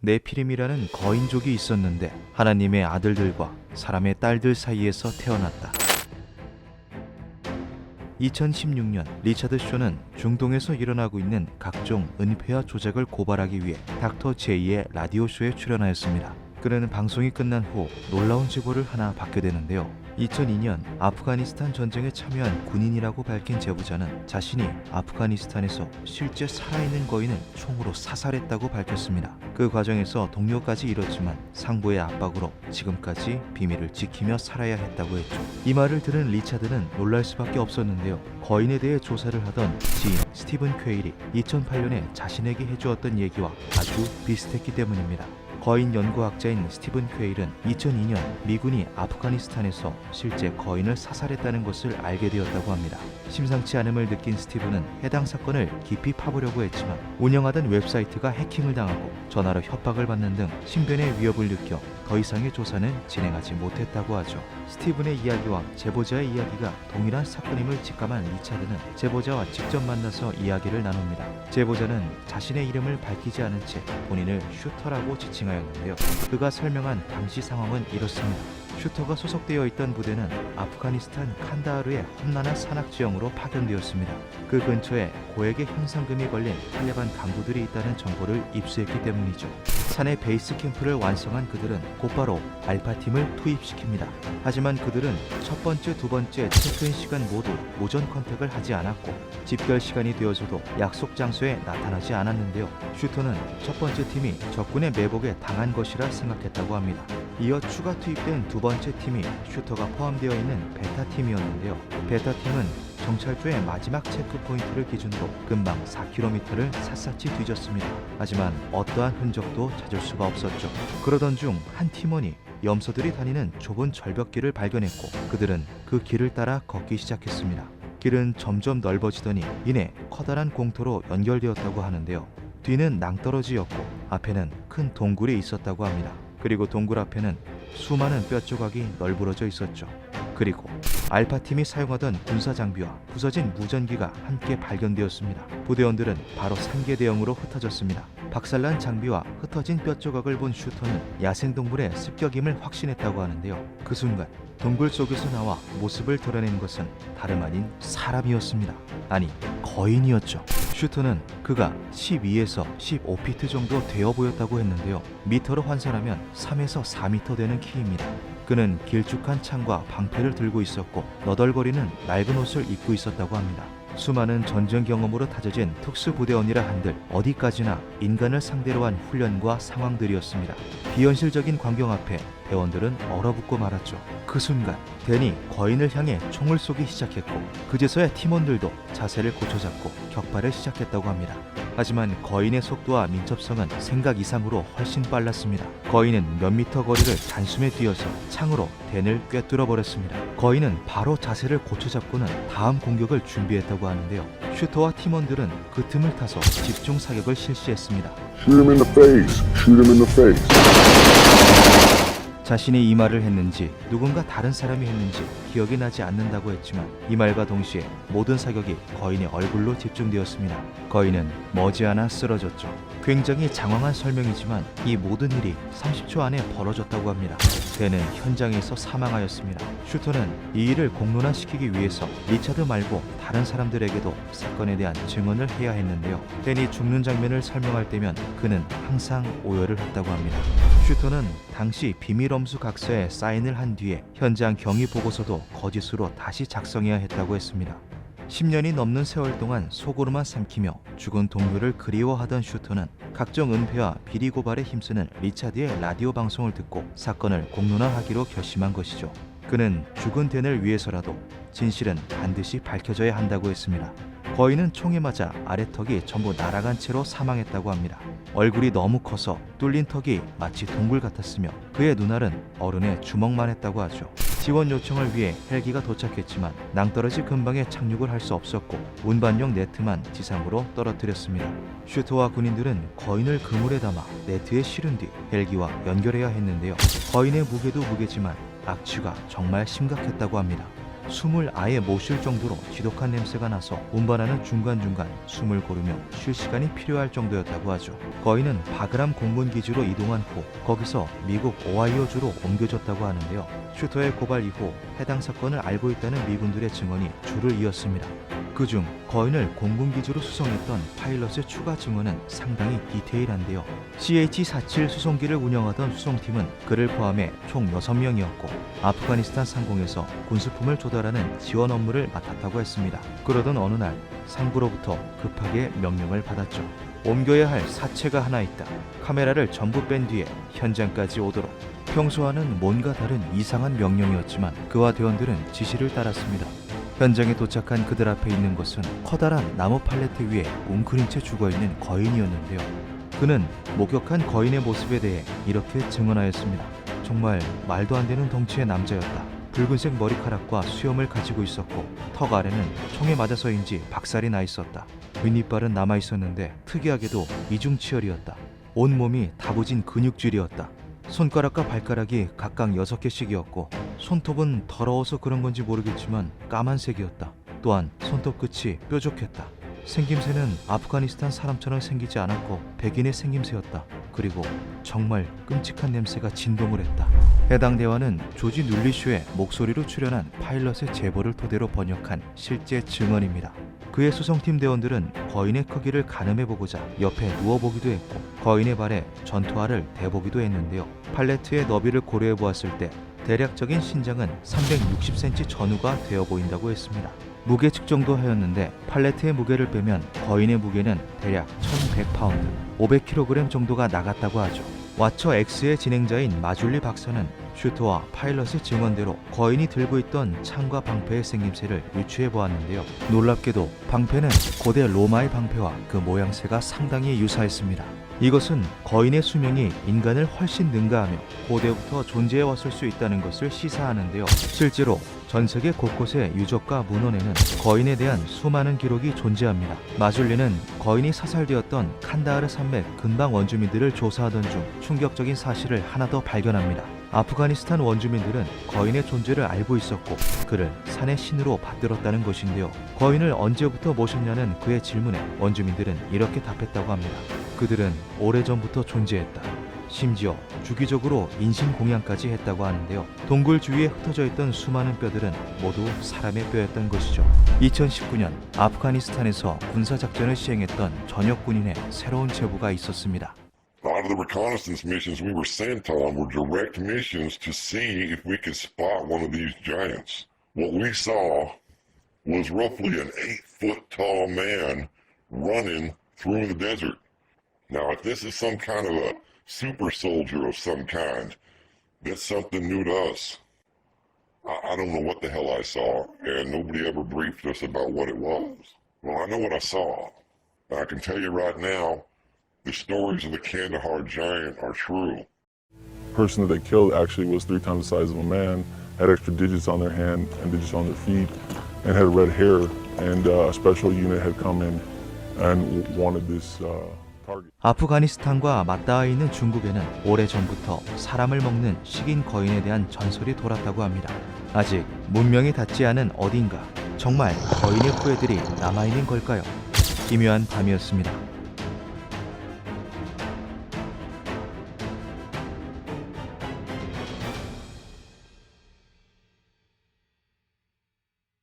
네피림이라는 거인족이 있었는데 하나님의 아들들과 사람의 딸들 사이에서 태어났다. 2016년 리차드 쇼는 중동에서 일어나고 있는 각종 은폐와 조작을 고발하기 위해 닥터 제이의 라디오쇼에 출연하였습니다. 그는 방송이 끝난 후 놀라운 제보를 하나 받게 되는데요. 2002년 아프가니스탄 전쟁에 참여한 군인이라고 밝힌 제보자는 자신이 아프가니스탄에서 실제 살아있는 거인을 총으로 사살했다고 밝혔습니다. 그 과정에서 동료까지 잃었지만 상부의 압박으로 지금까지 비밀을 지키며 살아야 했다고 했죠. 이 말을 들은 리차드는 놀랄 수밖에 없었는데요. 거인에 대해 조사를 하던 지인 스티븐 퀘일이 2008년에 자신에게 해주었던 얘기와 아주 비슷했기 때문입니다. 거인 연구학자인 스티븐 퀘일은 2002년 미군이 아프가니스탄에서 실제 거인을 사살했다는 것을 알게 되었다고 합니다. 심상치 않음을 느낀 스티븐은 해당 사건을 깊이 파보려고 했지만 운영하던 웹사이트가 해킹을 당하고 전화로 협박을 받는 등 신변의 위협을 느껴 더 이상의 조사는 진행하지 못했다고 하죠. 스티븐의 이야기와 제보자의 이야기가 동일한 사건임을 직감한 리차드는 제보자와 직접 만나서 이야기를 나눕니다. 제보자는 자신의 이름을 밝히지 않은 채 본인을 슈터라고 지칭하였는데요. 그가 설명한 당시 상황은 이렇습니다. 슈터가 소속되어 있던 부대는 아프가니스탄 칸다하르의 험난한 산악 지형으로 파견되었습니다. 그 근처에 고액의 현상금이 걸린 탈레반 간부들이 있다는 정보를 입수했기 때문이죠. 산의 베이스 캠프를 완성한 그들은 곧바로 알파팀을 투입시킵니다. 하지만 그들은 첫 번째, 두 번째 체크인 시간 모두 오전 컨택을 하지 않았고 집결 시간이 되어서도 약속 장소에 나타나지 않았는데요. 슈터는 첫 번째 팀이 적군의 매복에 당한 것이라 생각했다고 합니다. 이어 추가 투입된 두 번째 팀이 슈터가 포함되어 있는 베타팀이었는데요. 베타팀은 정찰조의 마지막 체크 포인트를 기준으로 금방 4km를 샅샅이 뒤졌습니다. 하지만 어떠한 흔적도 찾을 수가 없었죠. 그러던 중 한 팀원이 염소들이 다니는 좁은 절벽길을 발견했고 그들은 그 길을 따라 걷기 시작했습니다. 길은 점점 넓어지더니 이내 커다란 공터로 연결되었다고 하는데요. 뒤는 낭떠러지였고 앞에는 큰 동굴이 있었다고 합니다. 그리고 동굴 앞에는 수많은 뼈조각이 널브러져 있었죠. 그리고 알파팀이 사용하던 군사장비와 부서진 무전기가 함께 발견되었습니다. 부대원들은 바로 산계 대형으로 흩어졌습니다. 박살난 장비와 흩어진 뼈조각을 본 슈터는 야생동물의 습격임을 확신했다고 하는데요. 그 순간 동굴 속에서 나와 모습을 드러낸 것은 다름 아닌 사람이었습니다. 아니, 거인이었죠. 슈터는 그가 12에서 15피트 정도 되어 보였다고 했는데요. 미터로 환산하면 3에서 4미터 되는 키입니다. 그는 길쭉한 창과 방패를 들고 있었고 너덜거리는 낡은 옷을 입고 있었다고 합니다. 수많은 전쟁 경험으로 다져진 특수부대원이라 한들 어디까지나 인간을 상대로 한 훈련과 상황들이었습니다. 비현실적인 광경 앞에 대원들은 얼어붙고 말았죠. 그 순간 댄이 거인을 향해 총을 쏘기 시작했고 그제서야 팀원들도 자세를 고쳐잡고 격발을 시작했다고 합니다. 하지만 거인의 속도와 민첩성은 생각 이상으로 훨씬 빨랐습니다. 거인은 몇 미터 거리를 단숨에 뛰어서 창으로 댄을 꿰뚫어 버렸습니다. 거인은 바로 자세를 고쳐잡고는 다음 공격을 준비했다고 하는데요. 슈터와 팀원들은 그 틈을 타서 집중 사격을 실시했습니다. Shoot him in the face. Shoot him in the face. 자신이 이 말을 했는지 누군가 다른 사람이 했는지 기억이 나지 않는다고 했지만 이 말과 동시에 모든 사격이 거인의 얼굴로 집중되었습니다. 거인은 머지않아 쓰러졌죠. 굉장히 장황한 설명이지만 이 모든 일이 30초 안에 벌어졌다고 합니다. 댄은 현장에서 사망하였습니다. 슈터는 이 일을 공론화시키기 위해서 리차드 말고 다른 사람들에게도 사건에 대한 증언을 해야 했는데요. 댄이 죽는 장면을 설명할 때면 그는 항상 오열을 했다고 합니다. 슈터는 당시 비밀엄수 각서에 사인을 한 뒤에 현장 경위 보고서도 거짓으로 다시 작성해야 했다고 했습니다. 10년이 넘는 세월 동안 속으로만 삼키며 죽은 동료를 그리워하던 슈터는 각종 은폐와 비리 고발에 힘쓰는 리차드의 라디오 방송을 듣고 사건을 공론화하기로 결심한 것이죠. 그는 죽은 댄을 위해서라도 진실은 반드시 밝혀져야 한다고 했습니다. 거인은 총에 맞아 아래턱이 전부 날아간 채로 사망했다고 합니다. 얼굴이 너무 커서 뚫린 턱이 마치 동굴 같았으며 그의 눈알은 어른의 주먹만 했다고 하죠. 지원 요청을 위해 헬기가 도착했지만 낭떠러지 근방에 착륙을 할 수 없었고 운반용 네트만 지상으로 떨어뜨렸습니다. 슈터와 군인들은 거인을 그물에 담아 네트에 실은 뒤 헬기와 연결해야 했는데요. 거인의 무게도 무게지만 악취가 정말 심각했다고 합니다. 숨을 아예 못 쉴 정도로 지독한 냄새가 나서 운반하는 중간중간 숨을 고르며 쉴 시간이 필요할 정도였다고 하죠. 거인은 바그람 공군기지로 이동한 후 거기서 미국 오하이오주로 옮겨졌다고 하는데요. 슈터의 고발 이후 해당 사건을 알고 있다는 미군들의 증언이 줄을 이었습니다. 그중 거인을 공군기지로 수송했던 파일럿의 추가 증언은 상당히 디테일한데요. CH-47 수송기를 운영하던 수송팀은 그를 포함해 총 6명이었고 아프가니스탄 상공에서 군수품을 조달하는 지원 업무를 맡았다고 했습니다. 그러던 어느 날 상부로부터 급하게 명령을 받았죠. 옮겨야 할 사체가 하나 있다. 카메라를 전부 뺀 뒤에 현장까지 오도록. 평소와는 뭔가 다른 이상한 명령이었지만 그와 대원들은 지시를 따랐습니다. 현장에 도착한 그들 앞에 있는 것은 커다란 나무 팔레트 위에 웅크린 채 죽어있는 거인이었는데요. 그는 목격한 거인의 모습에 대해 이렇게 증언하였습니다. 정말 말도 안 되는 덩치의 남자였다. 붉은색 머리카락과 수염을 가지고 있었고 턱 아래는 총에 맞아서인지 박살이 나 있었다. 윗니빨은 남아 있었는데 특이하게도 이중치열이었다. 온몸이 다부진 근육질이었다. 손가락과 발가락이 각각 6개씩이었고 손톱은 더러워서 그런 건지 모르겠지만 까만색이었다. 또한 손톱 끝이 뾰족했다. 생김새는 아프가니스탄 사람처럼 생기지 않았고 백인의 생김새였다. 그리고 정말 끔찍한 냄새가 진동을 했다. 해당 대화는 조지 눌리쇼의 목소리로 출연한 파일럿의 제보를 토대로 번역한 실제 증언입니다. 그의 수송팀 대원들은 거인의 크기를 가늠해보고자 옆에 누워보기도 했고 거인의 발에 전투화를 대보기도 했는데요. 팔레트의 너비를 고려해보았을 때 대략적인 신장은 360cm 전후가 되어 보인다고 했습니다. 무게 측정도 하였는데 팔레트의 무게를 빼면 거인의 무게는 대략 1100파운드, 500kg 정도가 나갔다고 하죠. 와처 X의 진행자인 마줄리 박사는 슈터와 파일럿의 증언대로 거인이 들고 있던 창과 방패의 생김새를 유추해 보았는데요. 놀랍게도 방패는 고대 로마의 방패와 그 모양새가 상당히 유사했습니다. 이것은 거인의 수명이 인간을 훨씬 능가하며 고대부터 존재해 왔을 수 있다는 것을 시사하는데요. 실제로 전 세계 곳곳의 유적과 문헌에는 거인에 대한 수많은 기록이 존재합니다. 마줄리는 거인이 사살되었던 칸다하르 산맥 근방 원주민들을 조사하던 중 충격적인 사실을 하나 더 발견합니다. 아프가니스탄 원주민들은 거인의 존재를 알고 있었고 그를 산의 신으로 받들었다는 것인데요. 거인을 언제부터 모셨냐는 그의 질문에 원주민들은 이렇게 답했다고 합니다. 그들은 오래전부터 존재했다. 심지어 주기적으로 인신공양까지 했다고 하는데요. 동굴 주위에 흩어져 있던 수많은 뼈들은 모두 사람의 뼈였던 것이죠. 2019년 아프가니스탄에서 군사작전을 시행했던 전역 군인의 새로운 제보가 있었습니다. A lot of the reconnaissance missions we were sent on were direct missions to see if we could spot one of these giants. What we saw was roughly an 8-foot tall man running through the desert. Now, if this is some kind of a super soldier of some kind, that's something new to us. I don't know what the hell I saw, and nobody ever briefed us about what it was. Well, I know what I saw. I can tell you right now, the stories of the Kandahar giant are true. The person that they killed actually was 3 times the size of a man, had extra digits on their hand and digits on their feet, and had red hair. And a special unit had come in and wanted this target. 아프가니스탄과 맞닿아 있는 중국에는 오래전부터 사람을 먹는 식인 거인에 대한 전설이 돌았다고 합니다. 아직 문명이 닿지 않은 어딘가 정말 거인의 후예들이 남아있는 걸까요? 기묘한 밤이었습니다.